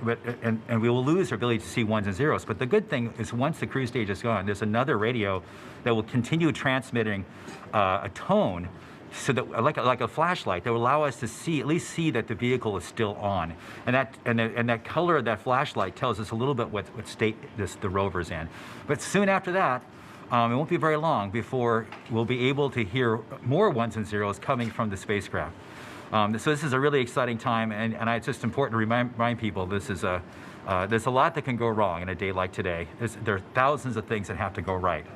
and we will lose our ability to see ones and zeros. But the good thing is once the cruise stage is gone, there's another radio that will continue transmitting a tone, so that like a flashlight that will allow us to see, at least see that the vehicle is still on, and that color of that flashlight tells us a little bit what state the rover's in. But soon after that, it won't be very long before we'll be able to hear more ones and zeros coming from the spacecraft. So this is a really exciting time, and it's just important to remind people this is there's a lot that can go wrong in a day like today. There are thousands of things that have to go right.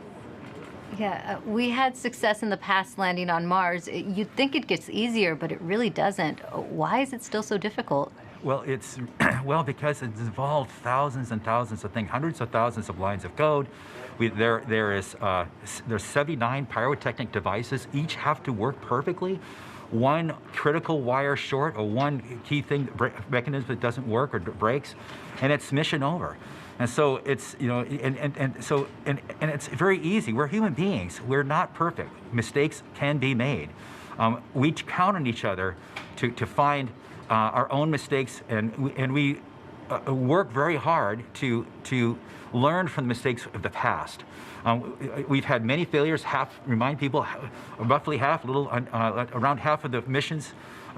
Yeah, we had success in the past landing on Mars. You'd think it gets easier, but it really doesn't. Why is it still so difficult? Well, it's because it's involved thousands and thousands of things, hundreds of thousands of lines of code. There's 79 pyrotechnic devices. Each have to work perfectly. One critical wire short or one key thing mechanism that doesn't work or breaks, and it's mission over. And so it's, you know, and it's very easy. We're human beings. We're not perfect. Mistakes can be made. We count on each other to find our own mistakes, and we work very hard to learn from the mistakes of the past. We've had many failures. Remind people, roughly half, around half of the missions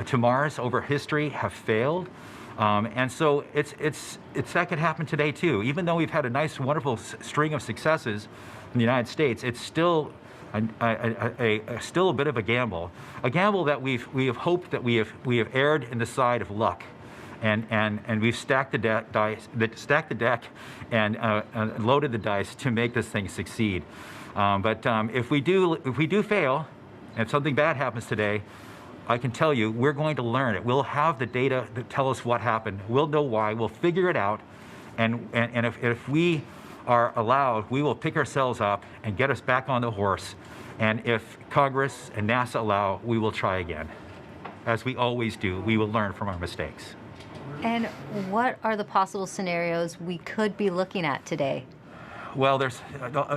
to Mars over history have failed. And so that could happen today too. Even though we've had a nice, wonderful string of successes in the United States, it's still still a bit of a gamble that we have hoped that we have erred in the side of luck, and we've stacked the deck and loaded the dice to make this thing succeed. But if we do fail, and something bad happens today, I can tell you, we're going to learn it. We'll have the data that tell us what happened. We'll know why. We'll figure it out. And if we are allowed, we will pick ourselves up and get us back on the horse. And if Congress and NASA allow, we will try again. As we always do, we will learn from our mistakes. And what are the possible scenarios we could be looking at today? Well, there's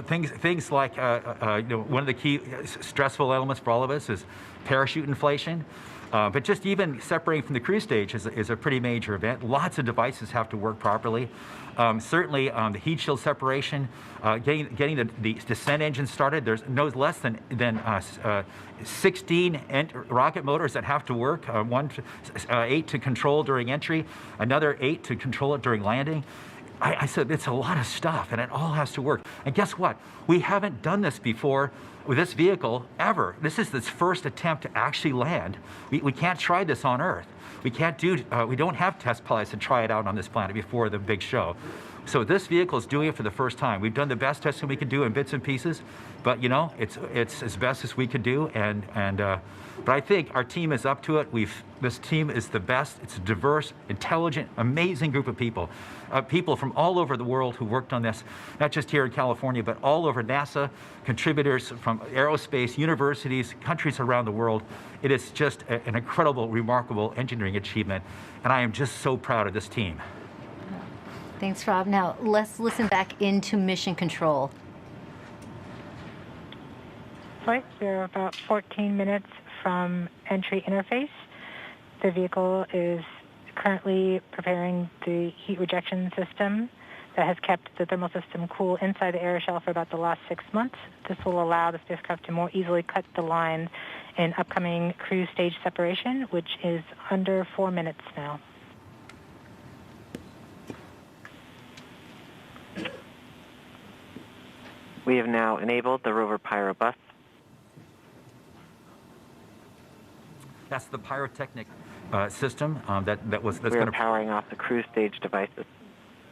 things like one of the key stressful elements for all of us is parachute inflation. But just even separating from the cruise stage is a pretty major event. Lots of devices have to work properly. Certainly, the heat shield separation, getting the descent engine started. There's no less than 16 rocket motors that have to work. 8 to control during entry, another 8 to control it during landing. I said it's a lot of stuff, and it all has to work. And guess what? We haven't done this before with this vehicle ever. This is its first attempt to actually land. We can't try this on Earth. We can't do. We don't have test pilots to try it out on this planet before the big show. So this vehicle is doing it for the first time. We've done the best testing we could do in bits and pieces, but you know, it's as best as we could do. But I think our team is up to it. This team is the best. It's a diverse, intelligent, amazing group of people. People from all over the world who worked on this, not just here in California, but all over NASA, contributors from aerospace, universities, countries around the world. It is just an incredible, remarkable engineering achievement, and I am just so proud of this team. Thanks, Rob. Now, let's listen back into mission control. Flight, we're about 14 minutes from entry interface. The vehicle is currently preparing the heat rejection system that has kept the thermal system cool inside the air shell for about the last 6 months. This will allow the spacecraft to more easily cut the line in upcoming cruise stage separation, which is under 4 minutes now. We have now enabled the rover pyro bus. That's the pyrotechnic system that's we going are powering off the cruise stage devices.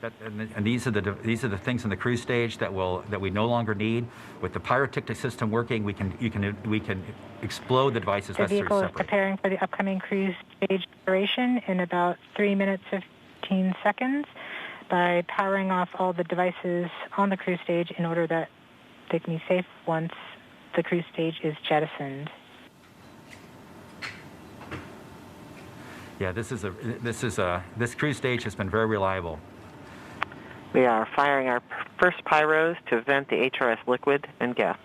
And these are the things in the cruise stage that we no longer need. With the pyrotechnic system working, we can explode the devices the necessary to vehicle is separate. preparing for the upcoming cruise stage separation in about 3 minutes 15 seconds by powering off all the devices on the cruise stage in order that they can be safe once the cruise stage is jettisoned. Yeah, this cruise stage has been very reliable. We are firing our first pyros to vent the HRS liquid and gas.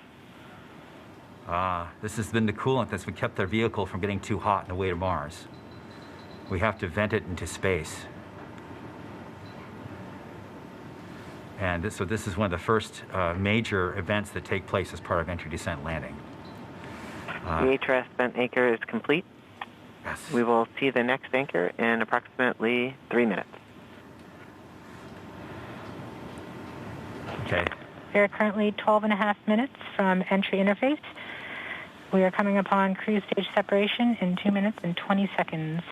This has been the coolant that's kept their vehicle from getting too hot on the way to Mars. We have to vent it into space. And so this is one of the first major events that take place as part of entry, descent, landing. The HRS vent anchor is complete. Yes. We will see the next anchor in approximately 3 minutes. Okay. We are currently 12.5 minutes from entry interface. We are coming upon cruise stage separation in 2 minutes and 20 seconds.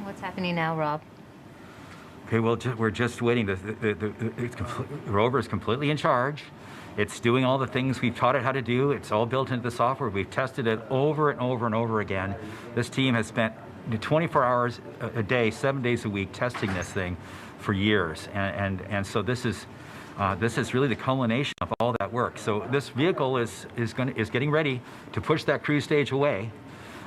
What's happening now, Rob? Okay, well, we're just waiting. The rover is completely in charge. It's doing all the things we've taught it how to do. It's all built into the software. We've tested it over and over and over again. This team has spent 24 hours a day, 7 days a week, testing this thing for years. And so this is really the culmination of all that work. So this vehicle is getting ready to push that cruise stage away.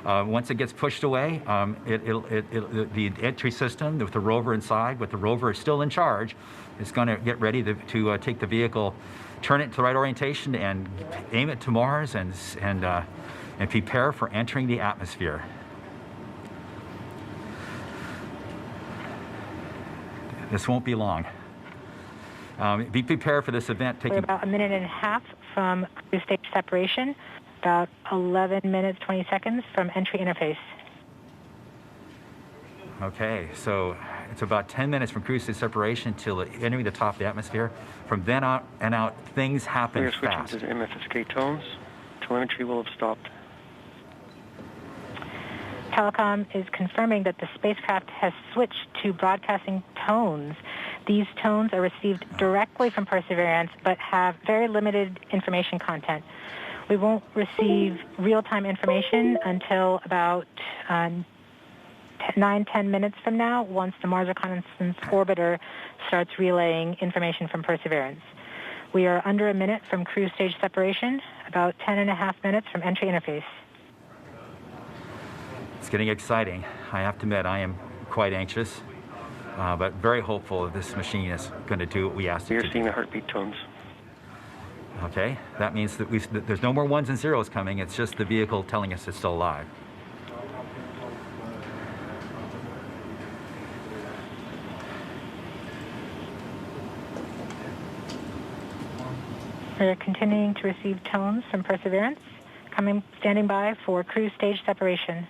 Once it gets pushed away, the entry system with the rover inside, with the rover still in charge, is going to get ready to take the vehicle, turn it to the right orientation, and aim it to Mars, and prepare for entering the atmosphere. This won't be long. Be prepared for this event. We're about 1.5 minutes from cruise stage separation, about 11 minutes, 20 seconds from entry interface. Okay, so it's about 10 minutes from cruise stage separation till entering the top of the atmosphere. From then on and out, things happen We are fast. switching to MFSK tones. Telemetry will have stopped. Telecom is confirming that the spacecraft has switched to broadcasting tones. These tones are received directly from Perseverance, but have very limited information content. We won't receive real-time information until about 9-10 minutes from now, once the Mars Reconnaissance Orbiter starts relaying information from Perseverance. We are under 1 minute from cruise stage separation, about 10.5 minutes from entry interface. It's getting exciting. I have to admit, I am quite anxious, but very hopeful that this machine is going to do what we asked We it are to seeing do. the heartbeat tones. Okay, that means that there's no more ones and zeros coming. It's just the vehicle telling us it's still alive. We're continuing to receive tones from Perseverance, standing by for cruise stage separation.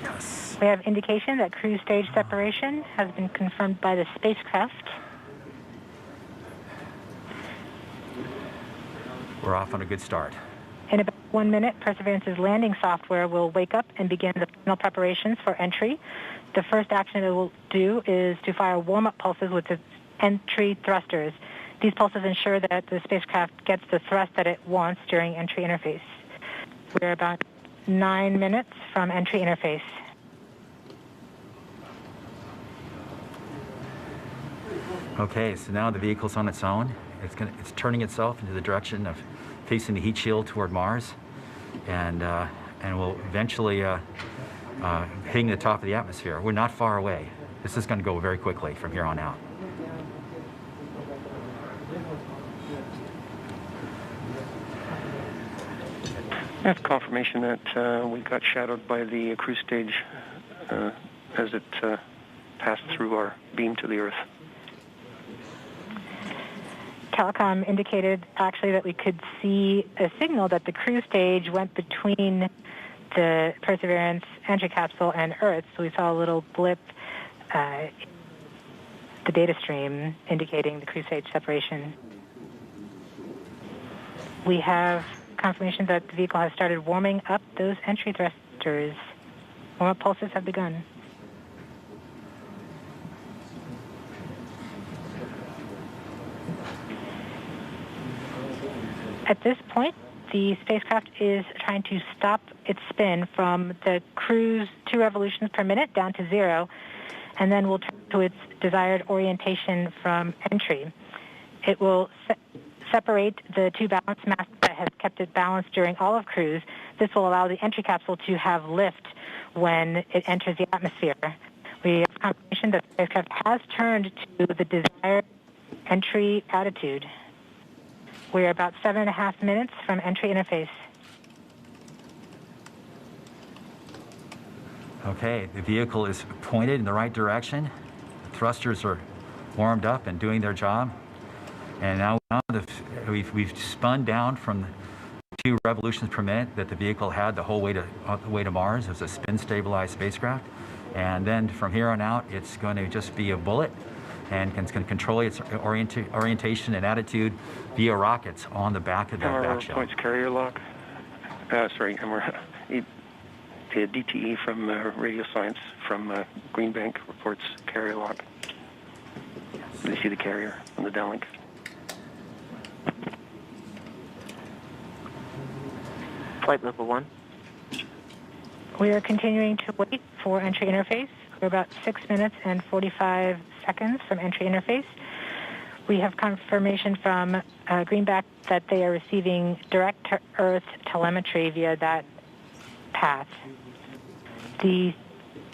Yes. We have indication that cruise stage separation has been confirmed by the spacecraft. We're off on a good start. In about 1 minute, Perseverance's landing software will wake up and begin the final preparations for entry. The first action it will do is to fire warm-up pulses with its entry thrusters. These pulses ensure that the spacecraft gets the thrust that it wants during entry interface. We're about 9 minutes from entry interface. Okay, so now the vehicle's on its own. It's turning itself into the direction of facing the heat shield toward Mars, and will eventually hitting the top of the atmosphere. We're not far away. This is going to go very quickly from here on out. That's confirmation that we got shadowed by the cruise stage as it passed through our beam to the Earth. Telecom indicated actually that we could see a signal that the cruise stage went between the Perseverance entry capsule and Earth. So we saw a little blip, the data stream indicating the cruise stage separation. We have confirmation that the vehicle has started warming up those entry thrusters. Warm-up pulses have begun. At this point, the spacecraft is trying to stop its spin from the cruise 2 revolutions per minute down to 0, and then will turn to its desired orientation from entry. It will separate the 2 balance masses that has kept it balanced during all of cruise. This will allow the entry capsule to have lift when it enters the atmosphere. We have confirmation that the spacecraft has turned to the desired entry attitude. We're about 7.5 minutes from entry interface. Okay, the vehicle is pointed in the right direction. The thrusters are warmed up and doing their job. And now we've spun down from 2 revolutions per minute that the vehicle had the whole way to Mars. It was a spin-stabilized spacecraft. And then from here on out, it's going to just be a bullet and can control its orientation and attitude via rockets on the back of that back shell. Points carrier lock. Sorry, the DTE from Radio Science from Green Bank reports carrier lock. They see the carrier on the downlink. Flight level 1. We are continuing to wait for entry interface. We're about 6 minutes and 45 seconds from entry interface. We have confirmation from Greenback that they are receiving direct-to-Earth telemetry via that path. The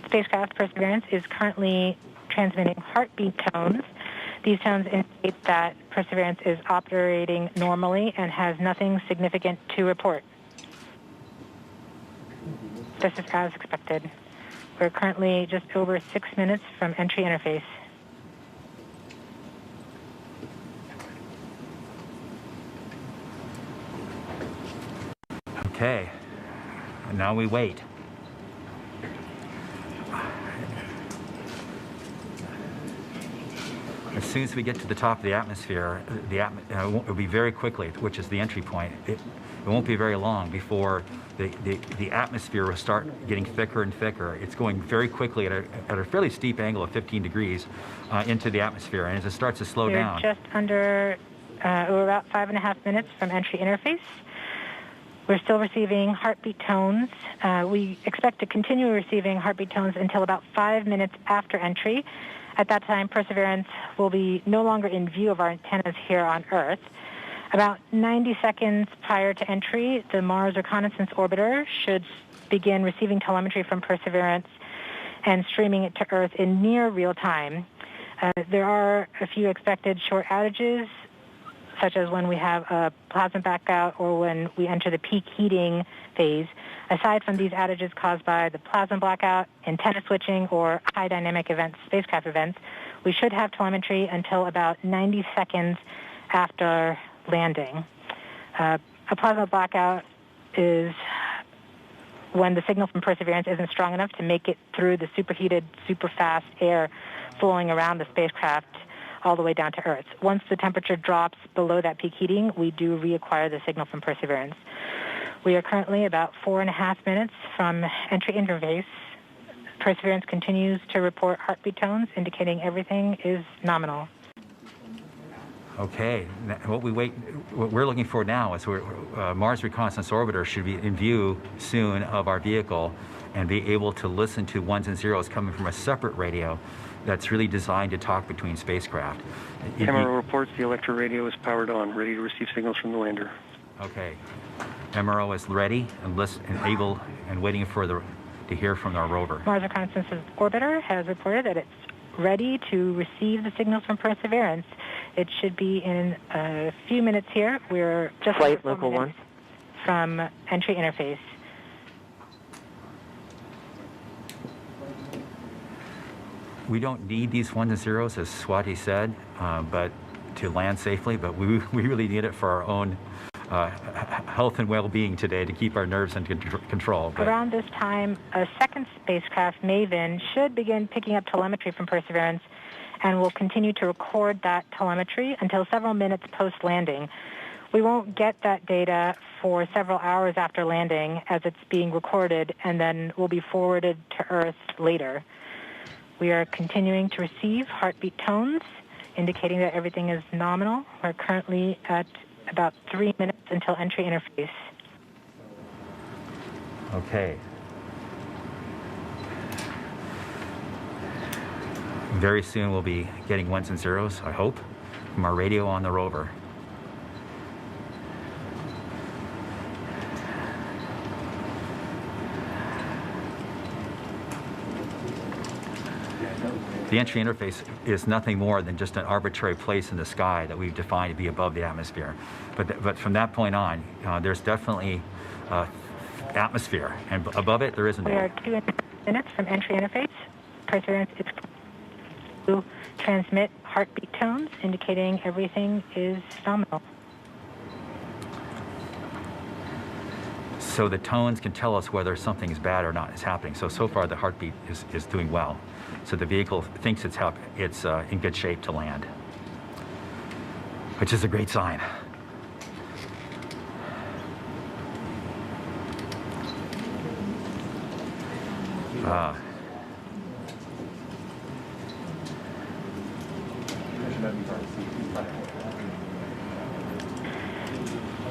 spacecraft Perseverance is currently transmitting heartbeat tones. These tones indicate that Perseverance is operating normally and has nothing significant to report. This is as expected. We're currently just over 6 minutes from entry interface. Okay, and now we wait. As soon as we get to the top of the atmosphere, it'll be very quickly, which is the entry point. It won't be very long before the atmosphere will start getting thicker and thicker. It's going very quickly at a fairly steep angle of 15 degrees into the atmosphere. And as it starts to slow down... We're just under, we're about 5.5 minutes from entry interface. We're still receiving heartbeat tones. We expect to continue receiving heartbeat tones until about 5 minutes after entry. At that time, Perseverance will be no longer in view of our antennas here on Earth. About 90 seconds prior to entry, the Mars Reconnaissance Orbiter should begin receiving telemetry from Perseverance and streaming it to Earth in near real time. There are a few expected short outages, such as when we have a plasma blackout or when we enter the peak heating phase. Aside from these outages caused by the plasma blackout, antenna switching, or high dynamic events, spacecraft events, we should have telemetry until about 90 seconds after landing. A plasma blackout is when the signal from Perseverance isn't strong enough to make it through the superheated, super fast air flowing around the spacecraft all the way down to Earth. Once the temperature drops below that peak heating, we do reacquire the signal from Perseverance. We are currently about 4.5 minutes from entry interface. Perseverance continues to report heartbeat tones, indicating everything is nominal. Okay, what we're looking for now is Mars Reconnaissance Orbiter should be in view soon of our vehicle and be able to listen to ones and zeros coming from a separate radio that's really designed to talk between spacecraft. MRO reports the Electra radio is powered on, ready to receive signals from the lander. Okay, MRO is ready and able and waiting for to hear from our rover. Mars Reconnaissance Orbiter has reported that it's ready to receive the signals from Perseverance. It should be in a few minutes here. We're just Flight level 1 from entry interface. We don't need these ones and zeros, as Swati said, but to land safely, but we really need it for our own health and well-being today to keep our nerves under control. But around this time, a second spacecraft, Maven, should begin picking up telemetry from Perseverance and will continue to record that telemetry until several minutes post-landing. We won't get that data for several hours after landing as it's being recorded and then will be forwarded to Earth later. We are continuing to receive heartbeat tones, indicating that everything is nominal. We're currently at about 3 minutes until entry interface. Okay. Very soon we'll be getting ones and zeros, I hope, from our radio on the rover. The entry interface is nothing more than just an arbitrary place in the sky that we've defined to be above the atmosphere. But from that point on, there's definitely atmosphere, and above it there isn't. We are 2 minutes from entry interface. Perseverance is to transmit heartbeat tones, indicating everything is nominal. So the tones can tell us whether something is bad or not is happening. So far the heartbeat is doing well. So the vehicle thinks it's in good shape to land, which is a great sign.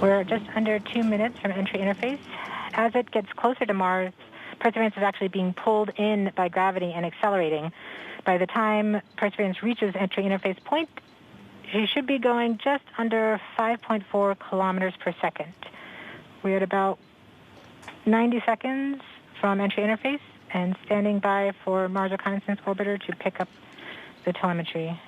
We're just under 2 minutes from entry interface. As it gets closer to Mars, Perseverance is actually being pulled in by gravity and accelerating. By the time Perseverance reaches entry interface point, she should be going just under 5.4 kilometers per second. We're at about 90 seconds from entry interface and standing by for Mars Reconnaissance Orbiter to pick up the telemetry.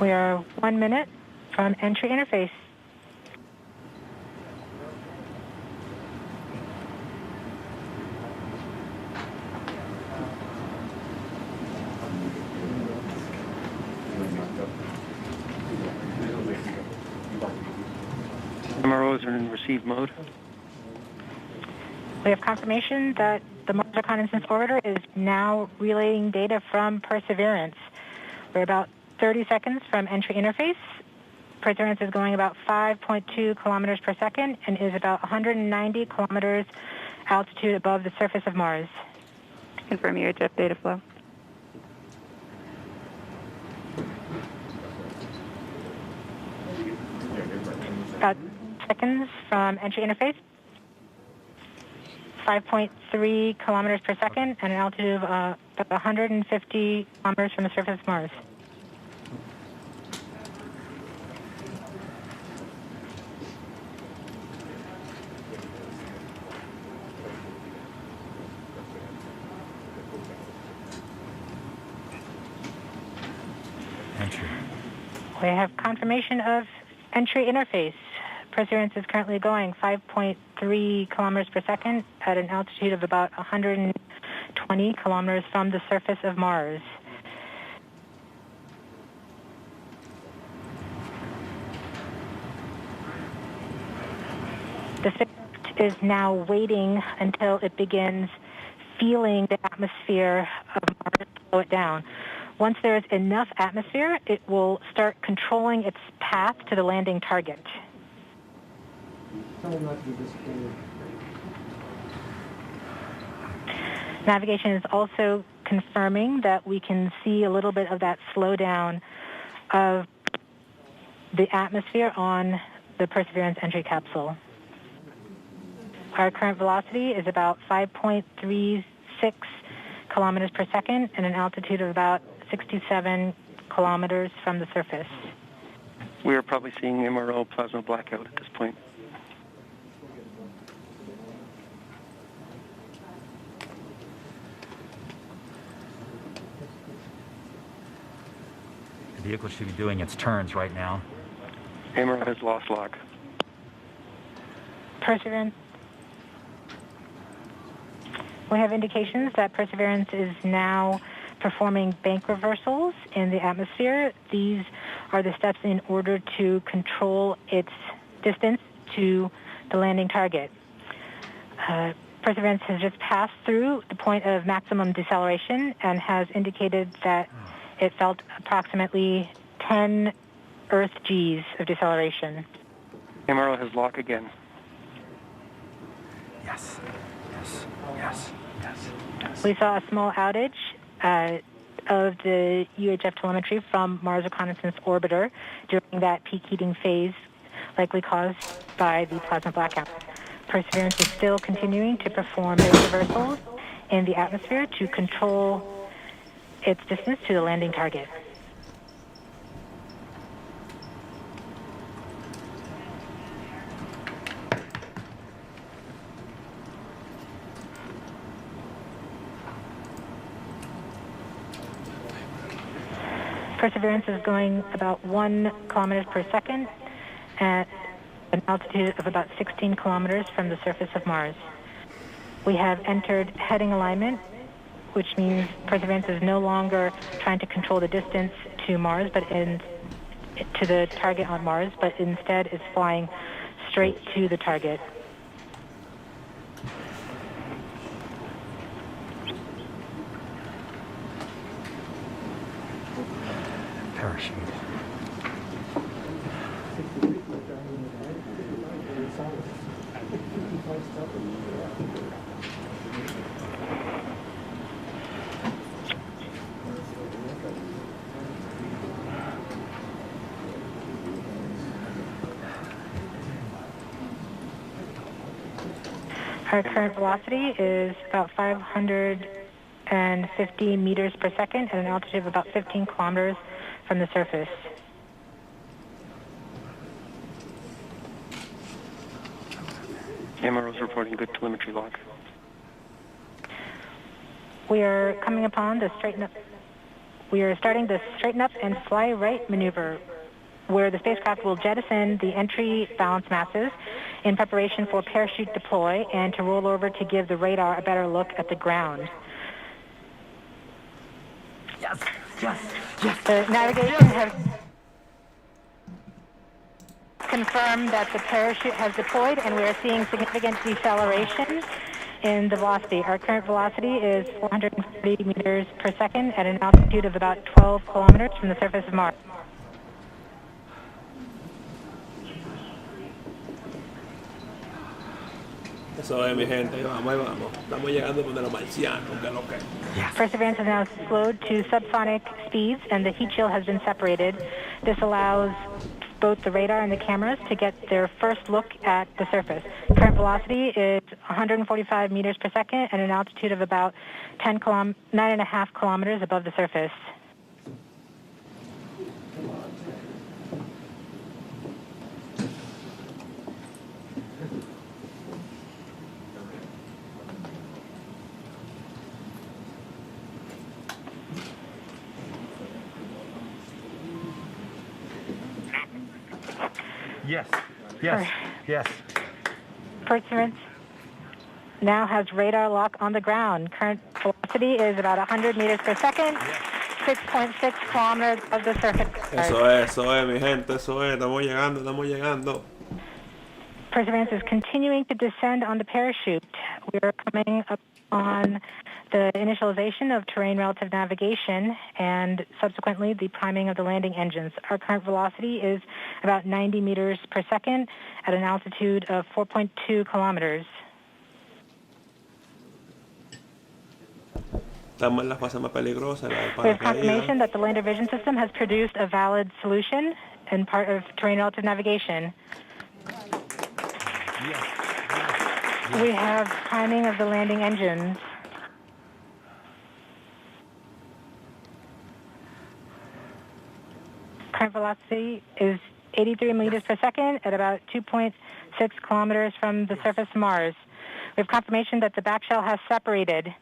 We are 1 minute from entry interface. MROs are in receive mode. We have confirmation that the Mars Reconnaissance Orbiter is now relaying data from Perseverance. We're about 30 seconds from entry interface. Perseverance is going about 5.2 kilometers per second and is about 190 kilometers altitude above the surface of Mars. Confirm UHF data flow. About seconds from entry interface. 5.3 kilometers per second and an altitude of about 150 kilometers from the surface of Mars. Entry. We have confirmation of entry interface. Perseverance is currently going 5.3 kilometers per second at an altitude of about 120 kilometers from the surface of Mars. The spacecraft is now waiting until it begins feeling the atmosphere of Mars slow it down. Once there is enough atmosphere, it will start controlling its path to the landing target. Navigation is also confirming that we can see a little bit of that slowdown of the atmosphere on the Perseverance entry capsule. Our current velocity is about 5.36 kilometers per second and an altitude of about 67 kilometers from the surface. We are probably seeing MRO plasma blackout at this point. The vehicle should be doing its turns right now. MRO has lost lock. Perseverance. We have indications that Perseverance is now performing bank reversals in the atmosphere. These are the steps in order to control its distance to the landing target. Perseverance has just passed through the point of maximum deceleration and has indicated that it felt approximately 10 Earth Gs of deceleration. MRO has lock again. Yes, yes, yes, yes, yes. We saw a small outage of the UHF telemetry from Mars Reconnaissance Orbiter during that peak heating phase, likely caused by the plasma blackout. Perseverance is still continuing to perform phase reversals in the atmosphere to control its distance to the landing target. Perseverance is going about 1 kilometers per second at an altitude of about 16 kilometers from the surface of Mars. We have entered heading alignment, which means Perseverance is no longer trying to control the distance to Mars, to the target on Mars, but instead is flying straight to the target. Parachute. Our current velocity is about 550 meters per second at an altitude of about 15 kilometers from the surface. MRO's reporting good telemetry log. We are coming upon the straighten up. We are starting the straighten up and fly right maneuver, where the spacecraft will jettison the entry balance masses in preparation for parachute deploy and to roll over to give the radar a better look at the ground. Yes, yes, yes. The navigation has confirmed that the parachute has deployed, and we are seeing significant deceleration in the velocity. Our current velocity is 440 meters per second at an altitude of about 12 kilometers from the surface of Mars. Eso es, mi gente, vamos, ahí vamos. Estamos llegando donde los marcianos, que es lo que. Yes. Perseverance is now slowed to subsonic speeds, and the heat chill has been separated. This allows both the radar and the cameras to get their first look at the surface. Current velocity is 145 meters per second at an altitude of about 9.5 kilometers above the surface. Yes, yes, yes. Perseverance now has radar lock on the ground. Current velocity is about 100 meters per second, 6.6 kilometers above the surface. Eso es, mi gente, eso es. Estamos llegando. Perseverance is continuing to descend on the parachute. We are coming up on the initialization of terrain relative navigation and subsequently the priming of the landing engines. Our current velocity is about 90 meters per second at an altitude of 4.2 kilometers. Estamos en la fase más peligrosa, la del We have paracaídas. confirmation that the lander vision system has produced a valid solution and part of terrain relative navigation. Yes. We have priming of the landing engines. Current velocity is 83 meters per second at about 2.6 kilometers from the surface of Mars. We have confirmation that the back shell has separated.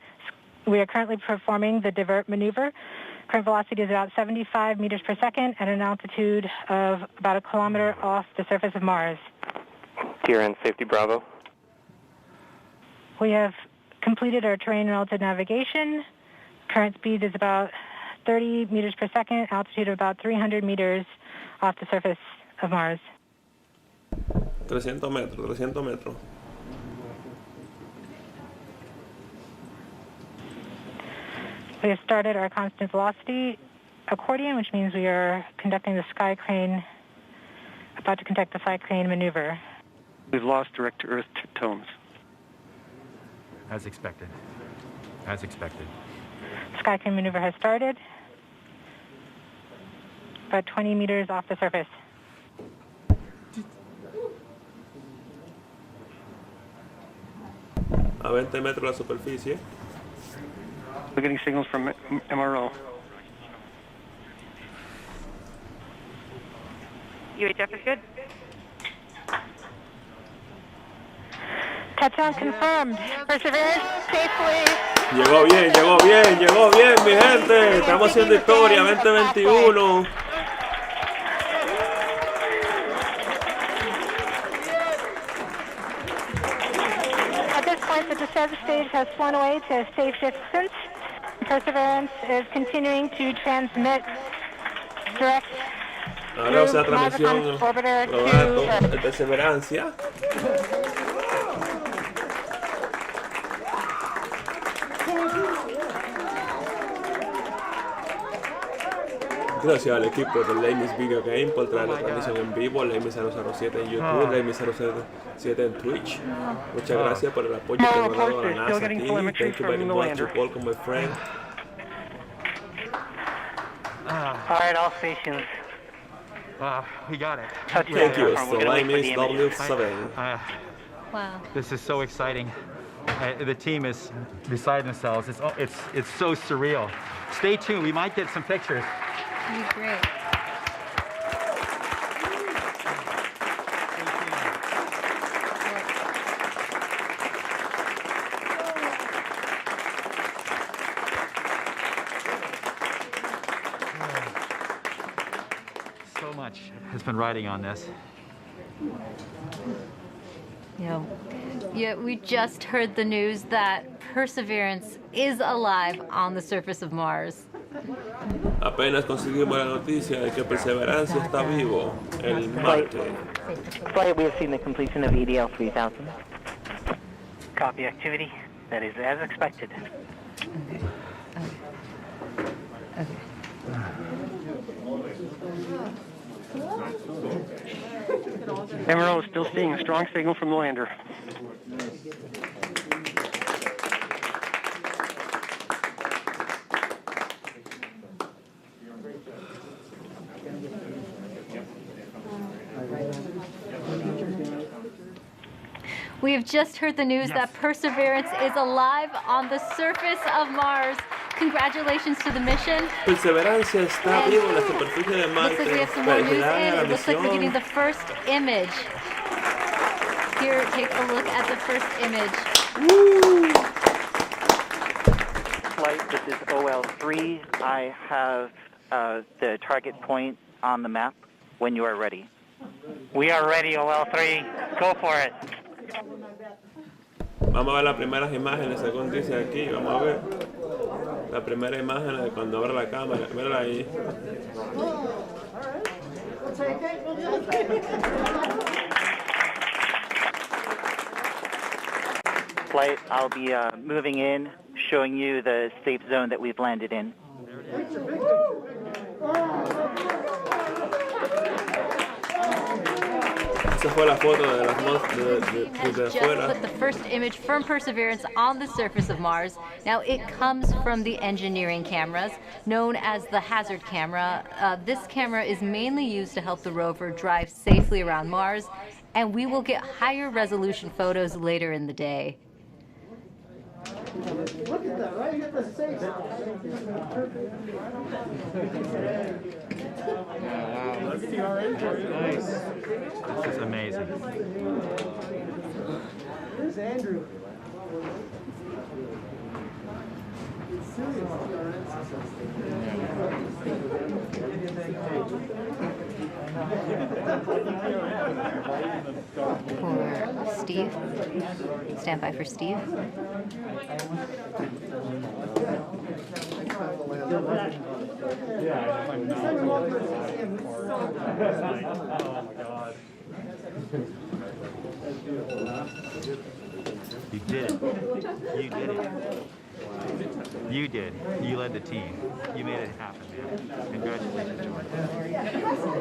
We are currently performing the divert maneuver. Current velocity is about 75 meters per second at an altitude of about a kilometer off the surface of Mars. TRN Safety Bravo. We have completed our terrain relative navigation. Current speed is about 30 meters per second, altitude of about 300 meters off the surface of Mars. 300 metros. We have started our constant velocity accordion, which means we are conducting the sky crane, about to conduct the sky crane maneuver. We've lost direct to Earth tones. As expected. As expected. Sky crane maneuver has started. about 20 meters off the surface. A 20 metros de la superficie. We're getting signals from MRO. UHF is good. Touchdown confirmed. Perseverance safely. Llegó bien, mi gente. Estamos haciendo historia 2021. At this point, the descent stage has flown away to a safe distance. Perseverance is continuing to transmit direct Ahora usa through transmisión orbiter to Roberto, Earth. de perseverancia. Gracias al equipo de Lamis Video Game por traer la transmisión en vivo, Lamis 007 en YouTube, Lamis 007 en Twitch. Muchas gracias por el apoyo que nos ha dado la NASA aquí. Thank you very much. You're welcome, my friend. All right, all stations. We got it. Thank you. So Lamis W7. Wow. This is so exciting. The team is beside themselves. It's so surreal. Stay tuned. We might get some pictures. That'd be great. So much has been riding on this. Yeah, we just heard the news that Perseverance is alive on the surface of Mars. Apenas conseguimos la noticia de que Perseverancia está vivo en Marte. Flight, we have seen the completion of EDL 3000. Copy activity. That is as expected. MRO is still seeing a strong signal from the lander. We have just heard the news that Perseverance is alive on the surface of Mars. Congratulations to the mission. Perseverancia está vivo en la superficie de Looks Marte. like we have some more news Felicidades a in. la It looks like we're getting misión. the first image. Here, take a look at the first image. Flight, this is OL3. I have the target point on the map when you are ready. We are ready, OL3. Go for it. Vamos a ver las primeras imágenes, según dice aquí. Vamos a ver la primera imagen de cuando abre la cámara. Mírala ahí. Flight, I'll be moving in, showing you the safe zone that we've landed in. Esa fue la foto de las Has de just afuera. put the first image from Perseverance on the surface of Mars. Now, it comes from the engineering cameras, known as the hazard camera. This camera is mainly used to help the rover drive safely around Mars, and we will get higher resolution photos later in the day. Look at that, right? You get the safe. Look at the orange. Nice. This is amazing. Here's Andrew. For Steve. Stand by for Steve. You did it. You did it. You did. You led the team. You made it happen, man. Congratulations, Jordan.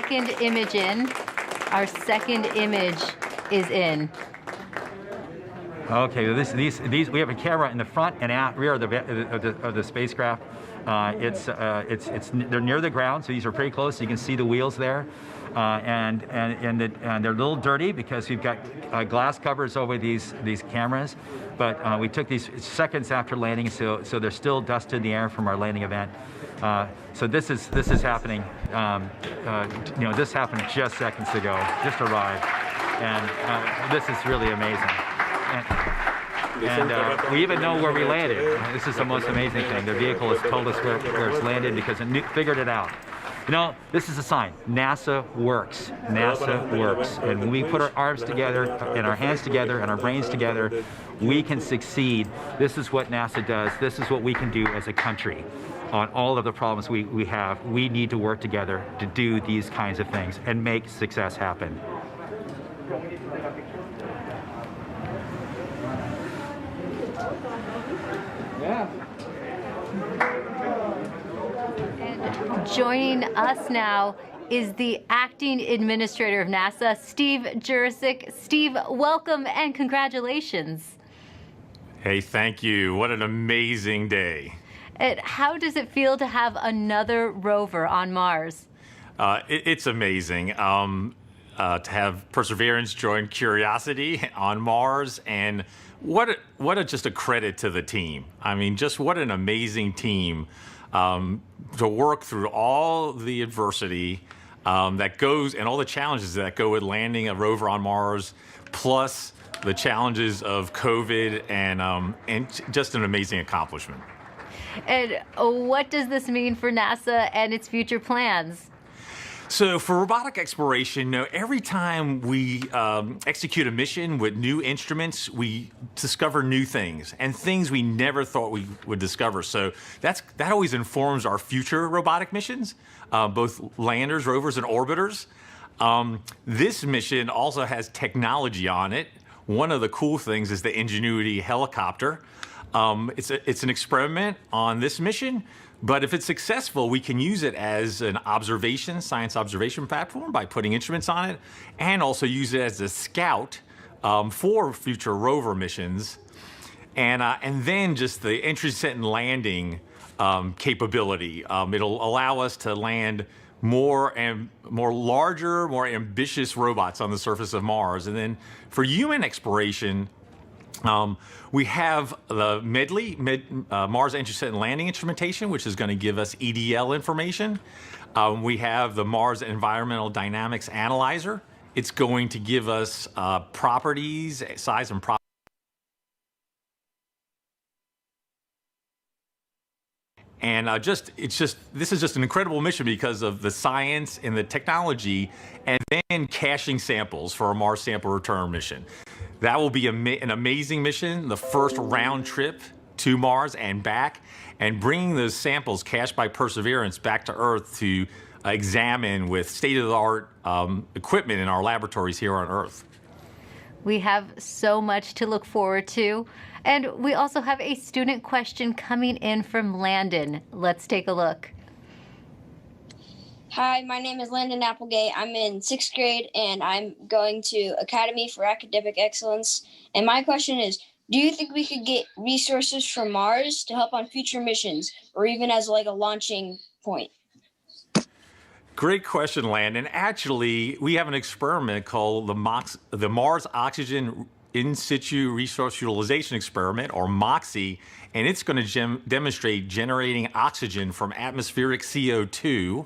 second image in. Our second image is in. Okay, these we have a camera in the front and rear of the spacecraft. They're near the ground, so these are pretty close. So you can see the wheels there, and they're a little dirty because we've got glass covers over these cameras. But we took these seconds after landing, so there's still dust in the air from our landing event. So this is happening. This happened just seconds ago. Just arrived, and this is really amazing. And we even know where we landed. This is the most amazing thing. The vehicle has told us where it's landed because it figured it out. This is a sign. NASA works. NASA works. And when we put our arms together, and our hands together, and our brains together, we can succeed. This is what NASA does. This is what we can do as a country. On all of the problems we have, we need to work together to do these kinds of things and make success happen. And joining us now is the acting administrator of NASA, Steve Jurasik. Steve, welcome and congratulations. Hey, thank you. What an amazing day. And how does it feel to have another rover on Mars? It's amazing to have Perseverance join Curiosity on Mars, and just a credit to the team. I mean, just what an amazing team to work through all the adversity that goes and all the challenges that go with landing a rover on Mars, plus the challenges of COVID, and just an amazing accomplishment. And what does this mean for NASA and its future plans? So for robotic exploration, every time we execute a mission with new instruments, we discover new things and things we never thought we would discover. So that always informs our future robotic missions, both landers, rovers, and orbiters. This mission also has technology on it. One of the cool things is the Ingenuity helicopter. It's an experiment on this mission, but if it's successful, we can use it as an science observation platform by putting instruments on it, and also use it as a scout for future rover missions. And then just the entry, descent, and landing capability. It'll allow us to land more larger, more ambitious robots on the surface of Mars. And then for human exploration, we have the Mars Entry, Descent, and Landing Instrumentation, which is going to give us EDL information. We have the Mars Environmental Dynamics Analyzer. It's going to give us properties, size and properties. And this is just an incredible mission because of the science and the technology, and then caching samples for a Mars sample return mission. That will be an amazing mission, the first round trip to Mars and back, and bringing those samples cached by Perseverance back to Earth to examine with state-of-the-art equipment in our laboratories here on Earth. We have so much to look forward to. And we also have a student question coming in from Landon. Let's take a look. Hi, my name is Landon Applegate. I'm in 6th grade, and I'm going to Academy for Academic Excellence. And my question is, do you think we could get resources from Mars to help on future missions, or even as like a launching point? Great question, Landon. Actually, we have an experiment called the Mars Oxygen In Situ Resource Utilization Experiment, or MOXIE, and it's going to demonstrate generating oxygen from atmospheric CO2,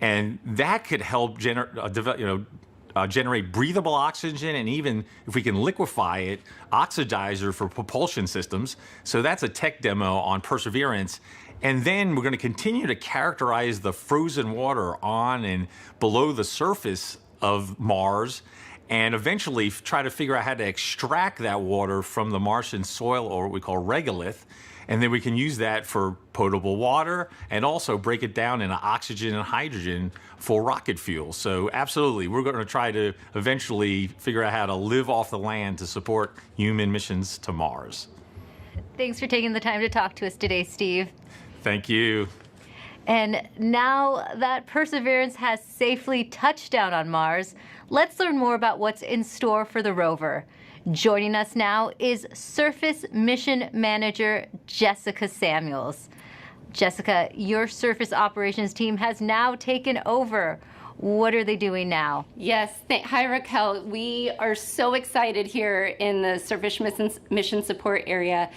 and that could help generate breathable oxygen, and even if we can liquefy it, oxidizer for propulsion systems. So that's a tech demo on Perseverance. And then we're going to continue to characterize the frozen water on and below the surface of Mars, and eventually try to figure out how to extract that water from the Martian soil, or what we call regolith, and then we can use that for potable water and also break it down into oxygen and hydrogen for rocket fuel. So absolutely, we're going to try to eventually figure out how to live off the land to support human missions to Mars. Thanks for taking the time to talk to us today, Steve. Thank you. And now that Perseverance has safely touched down on Mars, let's learn more about what's in store for the rover. Joining us now is Surface Mission Manager Jessica Samuels. Jessica, your surface operations team has now taken over. What are they doing now? Yes, hi Raquel. We are so excited here in the Surface Mission Support area.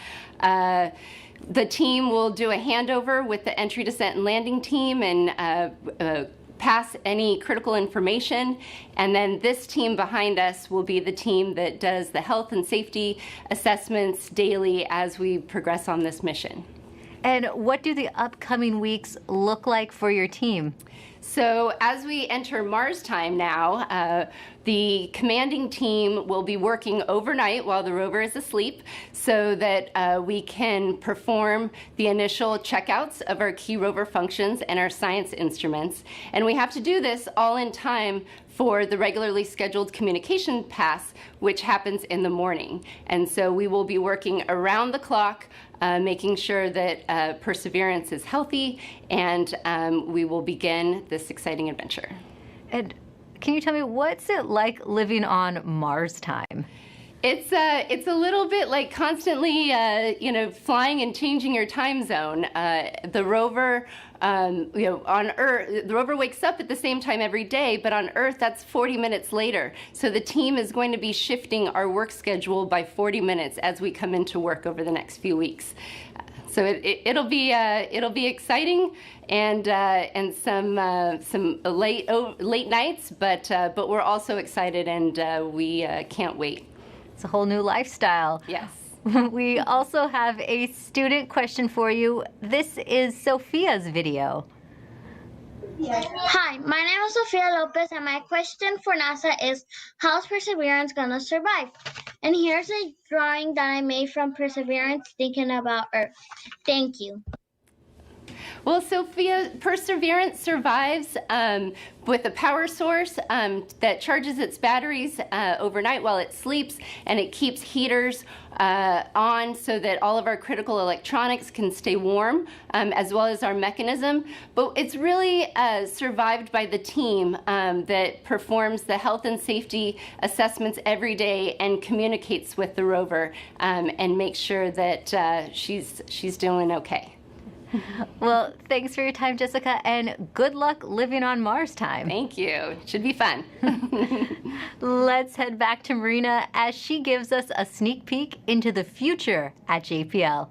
The team will do a handover with the entry, descent, and landing team and pass any critical information. And then this team behind us will be the team that does the health and safety assessments daily as we progress on this mission. And what do the upcoming weeks look like for your team? So as we enter Mars time now, the commanding team will be working overnight while the rover is asleep so that we can perform the initial checkouts of our key rover functions and our science instruments. And we have to do this all in time for the regularly scheduled communication pass, which happens in the morning. And so we will be working around the clock, making sure that Perseverance is healthy, and we will begin this exciting adventure. And can you tell me, what's it like living on Mars time? It's a little bit like constantly, flying and changing your time zone. The rover, on Earth, the rover wakes up at the same time every day, but on Earth, that's 40 minutes later. So the team is going to be shifting our work schedule by 40 minutes as we come into work over the next few weeks. So it'll be exciting and some late nights, but we're also excited and we can't wait. It's a whole new lifestyle. Yes. We also have a student question for you. This is Sophia's video. Hi, my name is Sofia Lopez, and my question for NASA is, how's Perseverance gonna survive? And here's a drawing that I made from Perseverance thinking about Earth. Thank you. Well, Sophia, Perseverance survives with a power source that charges its batteries overnight while it sleeps, and it keeps heaters on so that all of our critical electronics can stay warm, as well as our mechanism. But it's really survived by the team that performs the health and safety assessments every day and communicates with the rover and makes sure that she's doing okay. Well, thanks for your time, Jessica, and good luck living on Mars time. Thank you. It should be fun. Let's head back to Marina as she gives us a sneak peek into the future at JPL.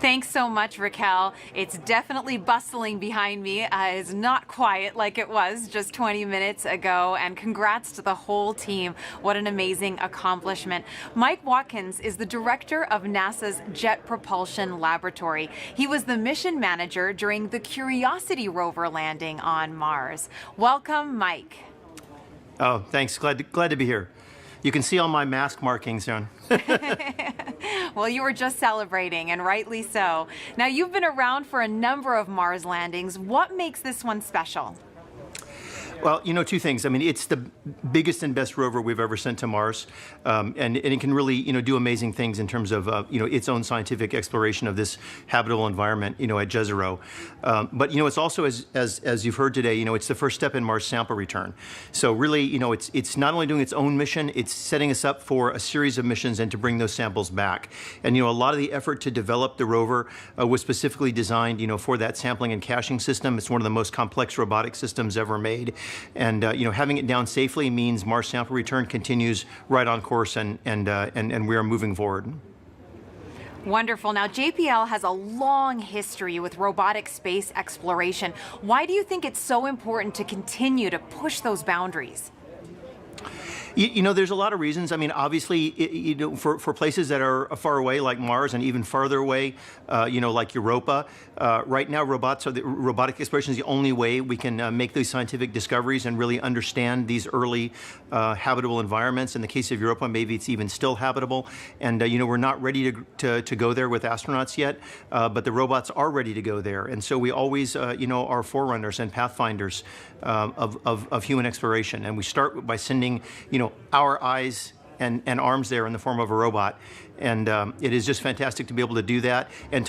Thanks so much, Raquel. It's definitely bustling behind me. It's not quiet like it was just 20 minutes ago. And congrats to the whole team. What an amazing accomplishment. Mike Watkins is the director of NASA's Jet Propulsion Laboratory. He was the mission manager during the Curiosity rover landing on Mars. Welcome, Mike. Oh, thanks. Glad to be here. You can see all my mask markings on. Well, you were just celebrating, and rightly so. Now, you've been around for a number of Mars landings. What makes this one special? Well, two things. I mean, it's the biggest and best rover we've ever sent to Mars, and it can really, do amazing things in terms of, its own scientific exploration of this habitable environment, at Jezero. But, it's also, as you've heard today, it's the first step in Mars sample return. So really, it's not only doing its own mission, it's setting us up for a series of missions and to bring those samples back. And, a lot of the effort to develop the rover was specifically designed, for that sampling and caching system. It's one of the most complex robotic systems ever made. And having it down safely means Mars sample return continues right on course, and we are moving forward. Wonderful. Now, JPL has a long history with robotic space exploration. Why do you think it's so important to continue to push those boundaries? There's a lot of reasons. I mean, obviously, for places that are far away, like Mars, and even farther away, like Europa, right now, robotic exploration is the only way we can make those scientific discoveries and really understand these early habitable environments. In the case of Europa, maybe it's even still habitable. And, we're not ready to go there with astronauts yet, but the robots are ready to go there. And so we always, are forerunners and pathfinders of human exploration. And we start by sending, our eyes and arms there in the form of a robot. And it is just fantastic to be able to do that. And